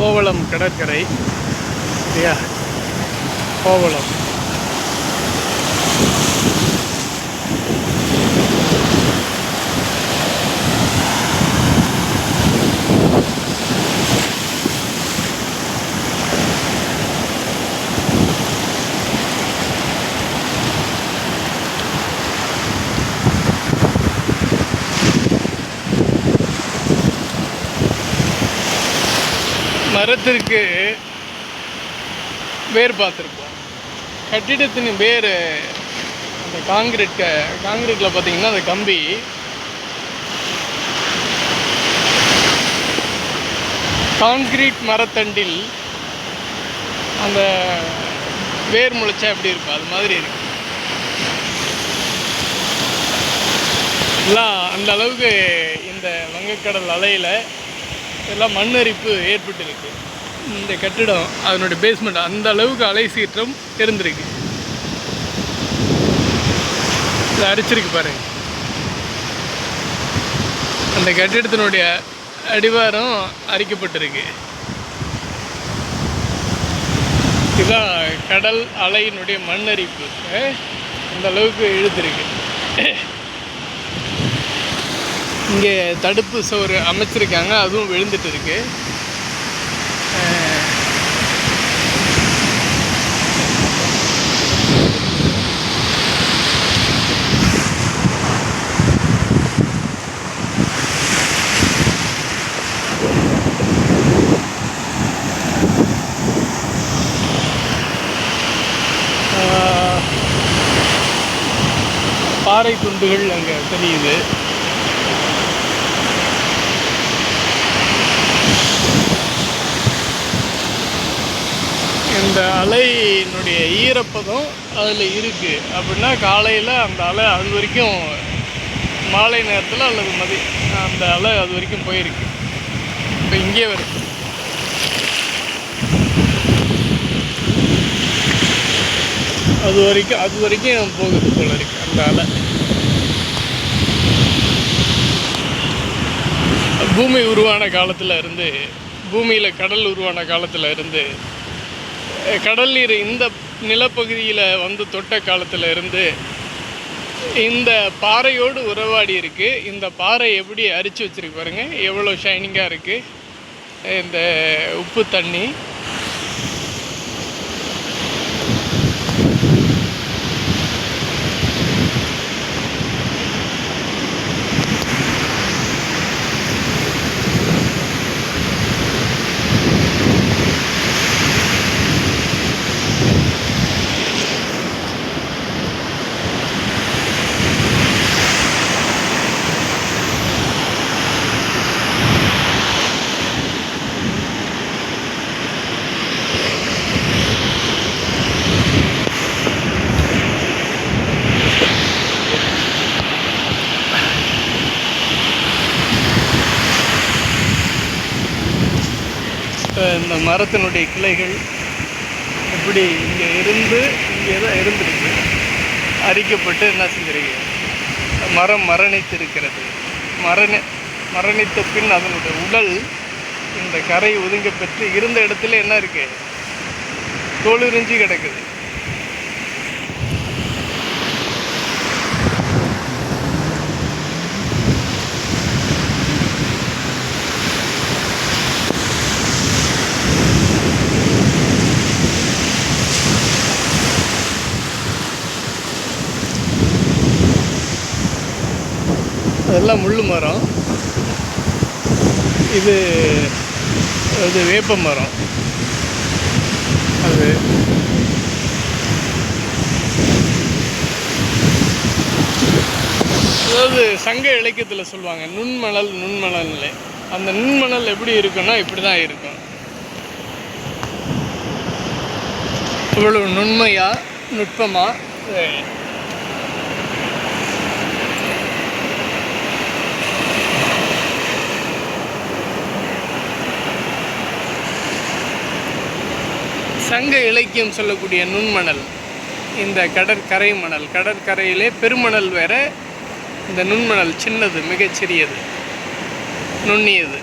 கோவளம் கடற்கரை இல்லையா? கோவளம். மரத்திற்கு வேர் பார்த்துருப்போம். கட்டிடத்தின் வேர் அந்த காங்கிரீட்டில் பார்த்தீங்கன்னா அந்த கம்பி காங்கிரீட் மரத்தண்டில் அந்த வேர் முளைச்சா எப்படி இருக்கும் அது மாதிரி இருக்கு. எல்லாம் அந்த அளவுக்கு இந்த வங்கக்கடல் அலையில் எல்லாம் மண்ணரிப்பு ஏற்பட்டுருக்கு. இந்த கட்டிடம் அதனுடைய பேஸ்மெண்ட் அந்த அளவுக்கு அலை சீற்றம் இருந்திருக்கு. இது அரிச்சிருக்கு பாருங்க. அந்த கட்டிடத்தினுடைய அடிவாரம் அரிக்கப்பட்டிருக்கு. இதுதான் கடல் அலையினுடைய மண்ணரிப்பு அந்த அளவுக்கு இழுத்துருக்கு. இங்கே தடுப்பு சுவர் அமைச்சிருக்காங்க, அதுவும் விழுந்துட்டு இருக்கு. பாறை துண்டுகள் அங்கே தெரியுது. இந்த அலையினுடைய ஈரப்பதம் அதில் இருக்குது அப்படின்னா காலையில் அந்த அலை அது வரைக்கும், மாலை நேரத்தில் அல்லது அந்த அலை அது வரைக்கும் போயிருக்கு. இப்போ இங்கே வருது. அது வரைக்கும் போகுது போல இருக்கு அந்த அலை. பூமி உருவான காலத்தில் இருந்து, பூமியில் கடல் உருவான காலத்தில் இருந்து, கடல் நீர் இந்த நிலப்பகுதியில் வந்து தொட்ட காலத்தில் இருந்து இந்த பாறையோடு உறவாடி இருக்குது. இந்த பாறை எப்படி அரிச்சு வச்சுருக்கு பாருங்கள், எவ்வளோ ஷைனிங்காக இருக்குது இந்த உப்பு தண்ணி. இந்த மரத்தினுடைய கிளைகள் இப்படி இங்கே தான் இருந்திருக்கு. அரிக்கப்பட்டு என்ன செஞ்சிருக்கு, மரம் மரணித்திருக்கிறது. மரணித்த பின் அதனுடைய உடல் இந்த கரை ஒதுங்க பெற்று இருந்த இடத்துல என்ன இருக்குது, தோலுறிஞ்சி கிடக்குது. அதெல்லாம் முள்ளு மரம். இது வேப்ப மரம். அது அதாவது சங்க இலக்கியத்தில் சொல்லுவாங்க நுண்மணல் நிலை. அந்த நுண்மணல் எப்படி இருக்குன்னா இப்படி தான் இருக்கும். இவ்வளவு நுண்மையாக நுட்பமாக சங்க இலக்கியம் சொல்லக்கூடிய நுண்மணல், இந்த கடற்கரை மணல். கடற்கரையிலே பெருமணல் வேற, இந்த நுண்மணல் சின்னது, மிகச்சிறியது, நுண்ணியது.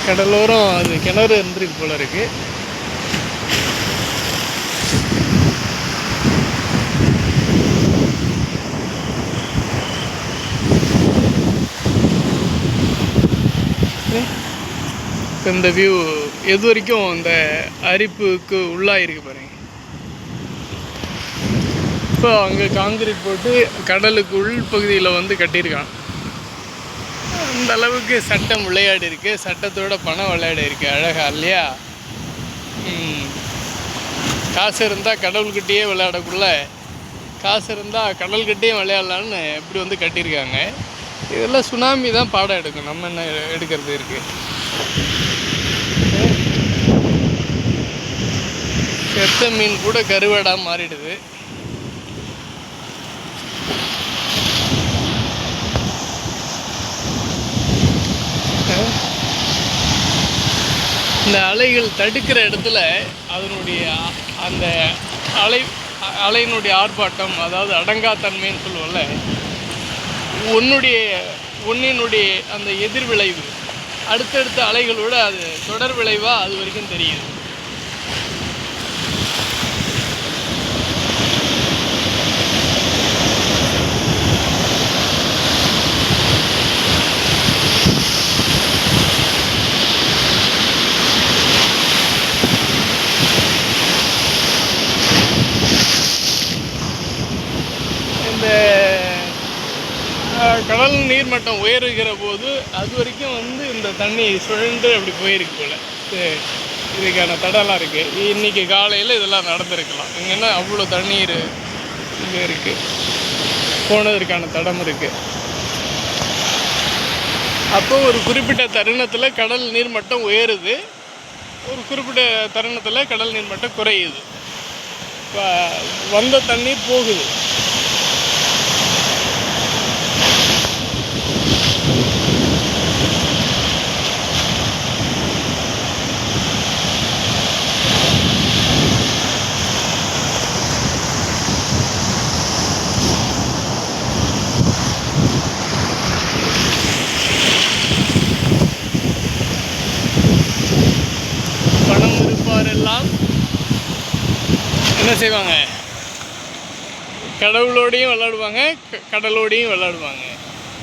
கடலோரம் அது கிணறு இருந்திருக்கு போல இருக்கு. இந்த வியூ எது வரைக்கும் இந்த அரிப்புக்கு உள்ளாயிருக்கு பாருங்க. இப்போ அங்கே காங்கிரீட் போட்டு கடலுக்கு உள் பகுதியில் வந்து கட்டியிருக்கான். அந்த அளவுக்கு சட்டம் விளையாடி இருக்கு. சட்டத்தோட பணம் விளையாடி இருக்கு. அழகா இல்லையா? காசு இருந்தால் கடவுள்கிட்டயே விளையாடக்குள்ள, காசு இருந்தால் கடல்கிட்டேயும் விளையாடலான்னு இப்படி வந்து கட்டியிருக்காங்க. இதெல்லாம் சுனாமி தான் பாடம் எடுக்கும். நம்ம என்ன எடுக்கிறது இருக்குது? செத்த மீன் கூட கருவாடாக மாறிடுது. இந்த அலைகள் தடுக்கிற இடத்துல அதனுடைய அந்த அலையினுடைய ஆர்ப்பாட்டம், அதாவது அடங்காத்தன்மைன்னு சொல்லுவோம்ல, ஒன்றினுடைய அந்த எதிர்விளைவு அடுத்தடுத்த அலைகளோட அது தொடர் விளைவாக அது வரைக்கும் தெரியுது. இந்த கடல் நீர்மட்டம் உயருகிற போது அது வரைக்கும் வந்து இந்த தண்ணி சுழன்று அப்படி போயிருக்கு போல். இதுக்கான தடம்லாம் இருக்குது. இன்றைக்கி காலையில் இதெல்லாம் நடந்திருக்கலாம். இங்கன்னா அவ்வளோ தண்ணீர் இங்கே இருக்குது, போனதற்கான தடம் இருக்குது. அப்போ ஒரு குறிப்பிட்ட தருணத்தில் கடல் நீர்மட்டம் உயருது, ஒரு குறிப்பிட்ட தருணத்தில் கடல் நீர்மட்டம் குறையுது. இப்போ வந்த தண்ணீர் போகுது. பணம் இருப்பாரெல்லாம் என்ன செய்வாங்க? கடவுளோடையும் விளையாடுவாங்க, கடலோடையும் விளையாடுவாங்க.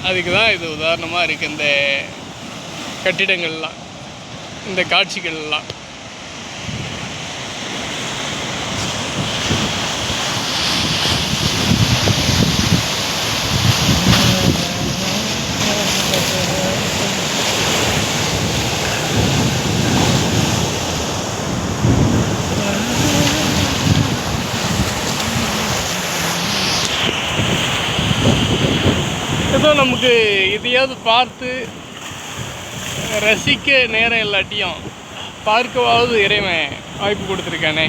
அதுக்கு தான் இது உதாரணமாக இருக்குது. இந்த கட்டிடங்கள்லாம், இந்த காட்சிகள்லாம். ஏதோ நமக்கு இதையாவது பார்த்து ரசிக்க நேரம் இல்லாட்டியும் பார்க்கவாவது இறைவன் வாய்ப்பு கொடுத்துருக்கானே.